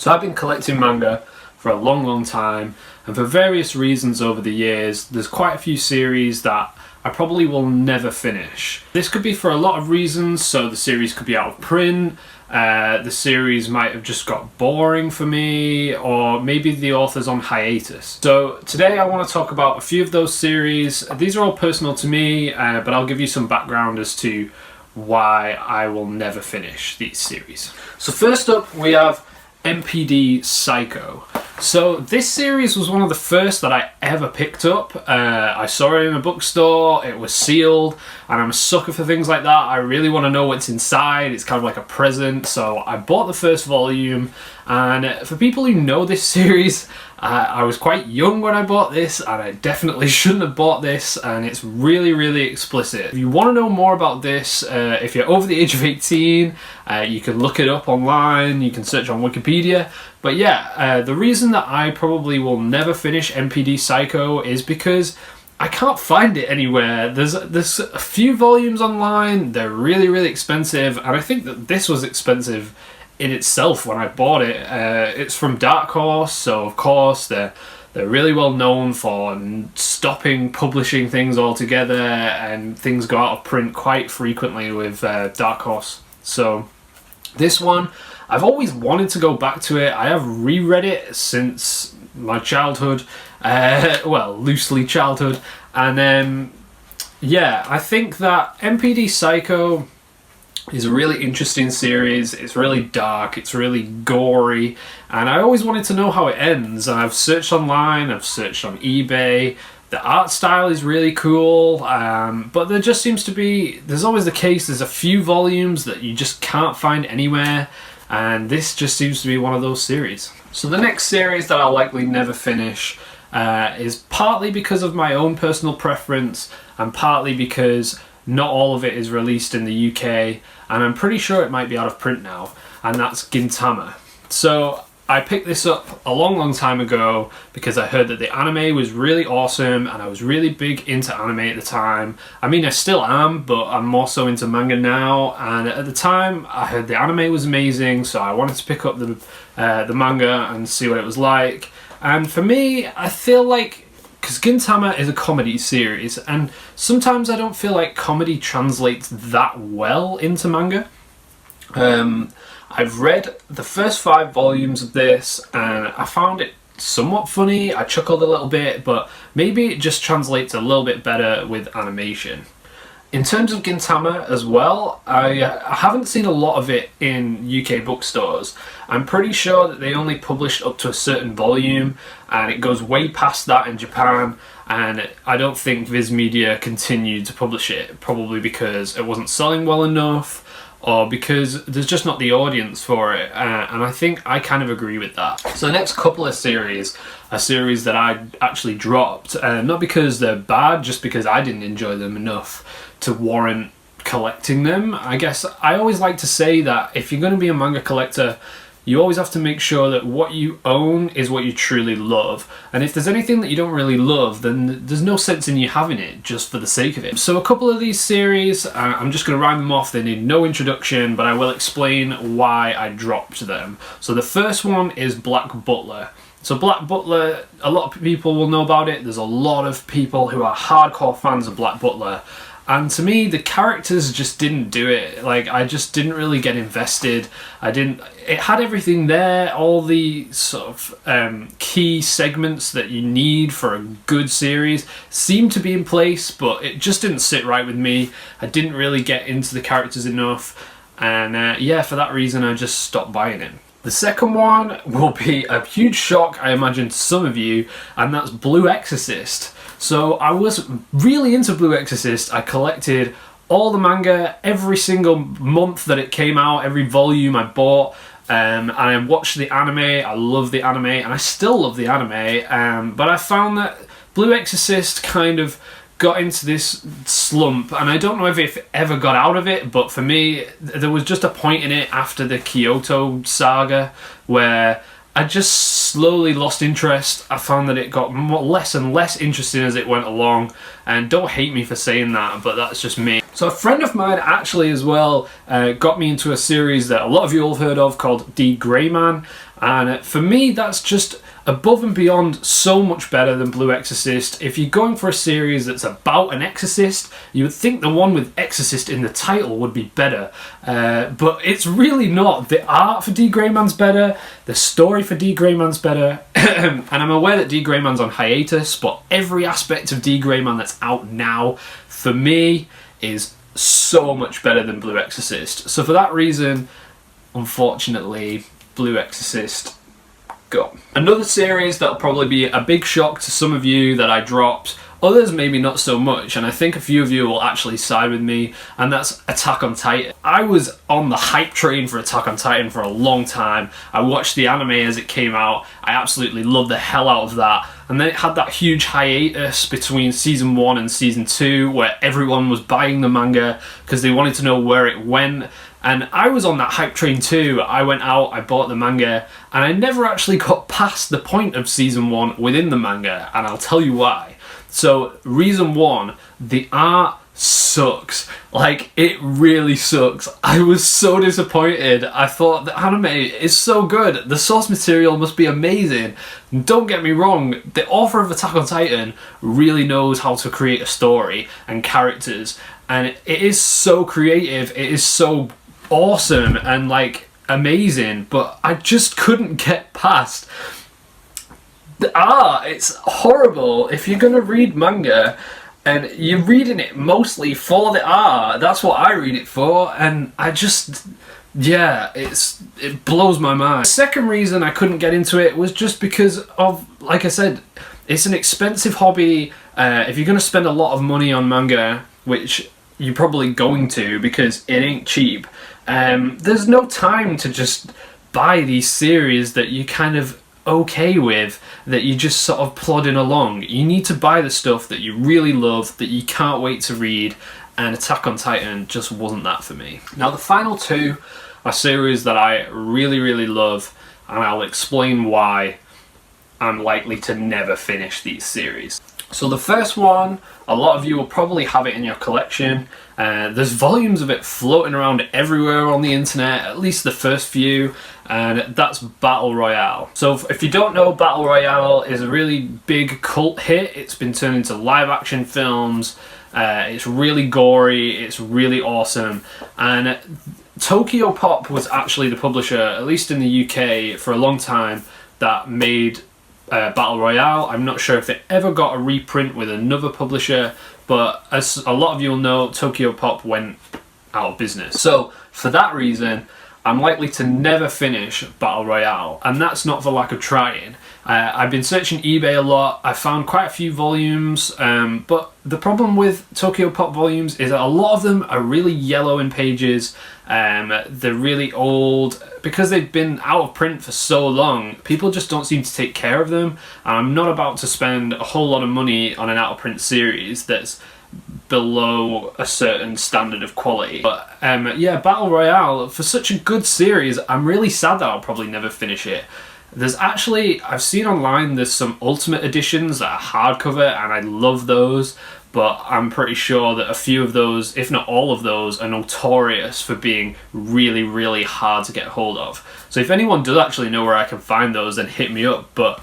So I've been collecting manga for a long time, and for various reasons over the years, there's quite a few series that I probably will never finish. This could be for a lot of reasons, so the series could be out of print, the series might have just got boring for me, or maybe the author's on hiatus. So today I want to talk about a few of those series. These are all personal to me, but I'll give you some background as to why I will never finish these series. So first up we have MPD Psycho. So this series was one of the first that I ever picked up. I saw it in a bookstore, it was sealed, and I'm a sucker for things like that. I really want to know what's inside. It's kind of like a present, so I bought the first volume. And for people who know this series, I was quite young when I bought this, and I definitely shouldn't have bought this, and it's really explicit. If you want to know more about this, if you're over the age of 18, you can look it up online, you can search on Wikipedia. But yeah, the reason that I probably will never finish MPD Psycho is because I can't find it anywhere. There's a few volumes online, they're really expensive, and I think that this was expensive in itself when I bought it. It's from Dark Horse, so of course they're really well known for stopping publishing things altogether, and things go out of print quite frequently with Dark Horse. So this one, I've always wanted to go back to it. I have reread it since my childhood, well, loosely childhood, and yeah, I think that MPD Psycho is a really interesting series. It's really dark, it's really gory, and I always wanted to know how it ends, and I've searched online, I've searched on eBay. The art style is really cool, but there just seems to be, there's always the case, there's a few volumes that you just can't find anywhere, and this just seems to be one of those series. So the next series that I'll likely never finish is partly because of my own personal preference, and partly because not all of it is released in the UK, and I'm pretty sure it might be out of print now, and that's Gintama. So I picked this up a long time ago because I heard that the anime was really awesome, and I was really big into anime at the time. I mean, I still am, but I'm more so into manga now, and at the time I heard the anime was amazing, so I wanted to pick up the manga and see what it was like. And for me, I feel like, because Gintama is a comedy series, and sometimes I don't feel like comedy translates that well into manga. I've read the first 5 volumes of this, and I found it somewhat funny. I chuckled a little bit, but maybe it just translates a little bit better with animation. In terms of Gintama as well, I haven't seen a lot of it in UK bookstores. I'm pretty sure that they only published up to a certain volume, and it goes way past that in Japan, and I don't think Viz Media continued to publish it, probably because it wasn't selling well enough, or because there's just not the audience for it, and I think I kind of agree with that. So the next couple of series are series that I actually dropped, not because they're bad, just because I didn't enjoy them enough to warrant collecting them. I guess I always like to say that if you're going to be a manga collector, you always have to make sure that what you own is what you truly love. And if there's anything that you don't really love, then there's no sense in you having it just for the sake of it. So a couple of these series, I'm just going to rhyme them off. They need no introduction, but I will explain why I dropped them. So the first one is Black Butler. So Black Butler, a lot of people will know about it. There's a lot of people who are hardcore fans of Black Butler. And to me, the characters just didn't do it. Like, I just didn't really get invested. It had everything there, all the sort of key segments that you need for a good series seemed to be in place, but it just didn't sit right with me. I didn't really get into the characters enough, and yeah, for that reason I just stopped buying it. The second one will be a huge shock, I imagine, to some of you, and that's Blue Exorcist. So I was really into Blue Exorcist. I collected all the manga every single month that it came out, every volume I bought, and I watched the anime. I love the anime, and I still love the anime, but I found that Blue Exorcist kind of got into this slump, and I don't know if it ever got out of it, but for me, there was just a point in it after the Kyoto saga where I just slowly lost interest. I found that it got less and less interesting as it went along, and don't hate me for saying that, but that's just me. So a friend of mine actually as well got me into a series that a lot of you all have heard of called D Grey Man, and for me that's just above and beyond so much better than Blue Exorcist. If you're going for a series that's about an exorcist, you would think the one with Exorcist in the title would be better, but it's really not. The art for D Grey Man's better, the story for D Grey Man's better, and I'm aware that D Grey Man's on hiatus, but every aspect of D Grey Man that's out now, for me, is so much better than Blue Exorcist. So for that reason, unfortunately, Blue Exorcist go. Another series that'll probably be a big shock to some of you that I dropped, others maybe not so much, and I think a few of you will actually side with me, and that's Attack on Titan. I was on the hype train for Attack on Titan for a long time. I watched the anime as it came out. I absolutely loved the hell out of that. And then it had that huge hiatus between season 1 and season 2 where everyone was buying the manga because they wanted to know where it went. And I was on that hype train too. I went out, I bought the manga, and I never actually got past the point of season 1 within the manga, and I'll tell you why. So, reason 1, the art sucks. Like, it really sucks. I was so disappointed. I thought the anime is so good. The source material must be amazing. Don't get me wrong, the author of Attack on Titan really knows how to create a story and characters, and it is so creative, it is so awesome and like amazing, but I just couldn't get past the art. It's horrible. If you're gonna read manga and you're reading it mostly for the art, that's what I read it for, and I just, yeah, it blows my mind. The second reason I couldn't get into it was just because of, like I said, it's an expensive hobby. If you're gonna spend a lot of money on manga, which you're probably going to because it ain't cheap, there's no time to just buy these series that you kind of okay with, that you just sort of plodding along. You need to buy the stuff that you really love, that you can't wait to read, and Attack on Titan just wasn't that for me. Now the final two are series that I really, really love, and I'll explain why I'm likely to never finish these series. So the first one, a lot of you will probably have it in your collection. There's volumes of it floating around everywhere on the internet, at least the first few, and that's Battle Royale. So if you don't know, Battle Royale is a really big cult hit. It's been turned into live action films. It's really gory, it's really awesome, and Tokyo Pop was actually the publisher, at least in the UK, for a long time, that made Battle Royale. I'm not sure if it ever got a reprint with another publisher, but as a lot of you will know, Tokyo Pop went out of business. So for that reason, I'm likely to never finish Battle Royale, and that's not for lack of trying. I've been searching eBay a lot. I found quite a few volumes, but the problem with Tokyo Pop volumes is that a lot of them are really yellow in pages. They're really old. Because they've been out of print for so long, people just don't seem to take care of them, and I'm not about to spend a whole lot of money on an out of print series that's below a certain standard of quality. But yeah, Battle Royale, for such a good series, I'm really sad that I'll probably never finish it. There's actually, I've seen online, there's some Ultimate Editions that are hardcover, and I love those, but I'm pretty sure that a few of those, if not all of those, are notorious for being really, really hard to get hold of. So if anyone does actually know where I can find those, then hit me up, but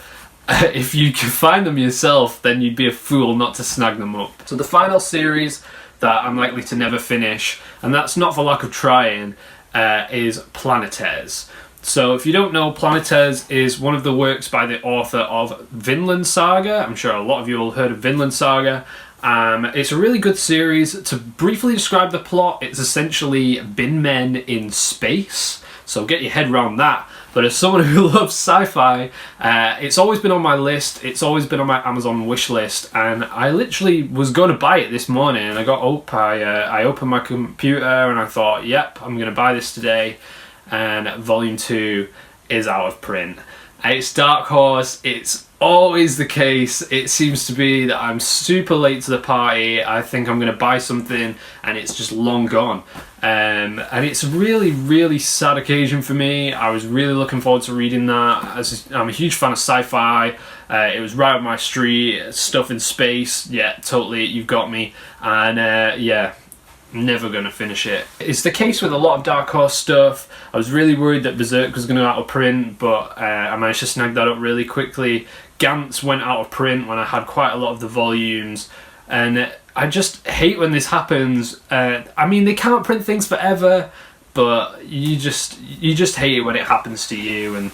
if you can find them yourself, then you'd be a fool not to snag them up. So the final series that I'm likely to never finish, and that's not for lack of trying, is Planetes. So if you don't know, Planetes is one of the works by the author of Vinland Saga. I'm sure a lot of you all heard of Vinland Saga. It's a really good series. To briefly describe the plot, it's essentially bin men in space. So get your head around that. But as someone who loves sci-fi, it's always been on my list. It's always been on my Amazon wish list, and I literally was going to buy it this morning. And I got up, I opened my computer, and I thought, yep, I'm going to buy this today. And volume 2 is out of print. It's Dark Horse. It's always the case. It seems to be that I'm super late to the party. I think I'm going to buy something, and it's just long gone. And it's a really, really sad occasion for me. I was really looking forward to reading that. I'm a huge fan of sci-fi. It was right up my street. Stuff in space. Yeah, totally. You've got me. And yeah, never going to finish it. It's the case with a lot of Dark Horse stuff. I was really worried that Berserk was going to go out of print, but I managed to snag that up really quickly. Gantz went out of print when I had quite a lot of the volumes, and I just hate when this happens. I mean, they can't print things forever, but you just hate it when it happens to you, and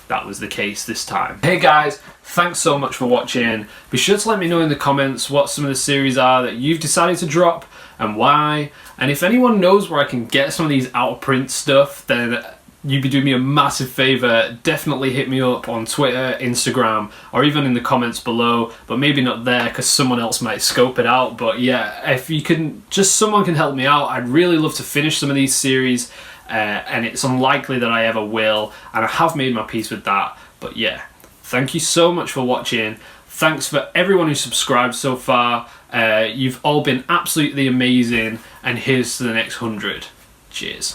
that was the case this time. Hey guys, thanks so much for watching. Be sure to let me know in the comments what some of the series are that you've decided to drop and why. And if anyone knows where I can get some of these out of print stuff, then you'd be doing me a massive favour. Definitely hit me up on Twitter, Instagram, or even in the comments below, but maybe not there because someone else might scope it out. But yeah, if you can, just someone can help me out. I'd really love to finish some of these series, and it's unlikely that I ever will, and I have made my peace with that. But yeah, thank you so much for watching. Thanks for everyone who subscribed so far. You've all been absolutely amazing, and here's to the next 100. Cheers.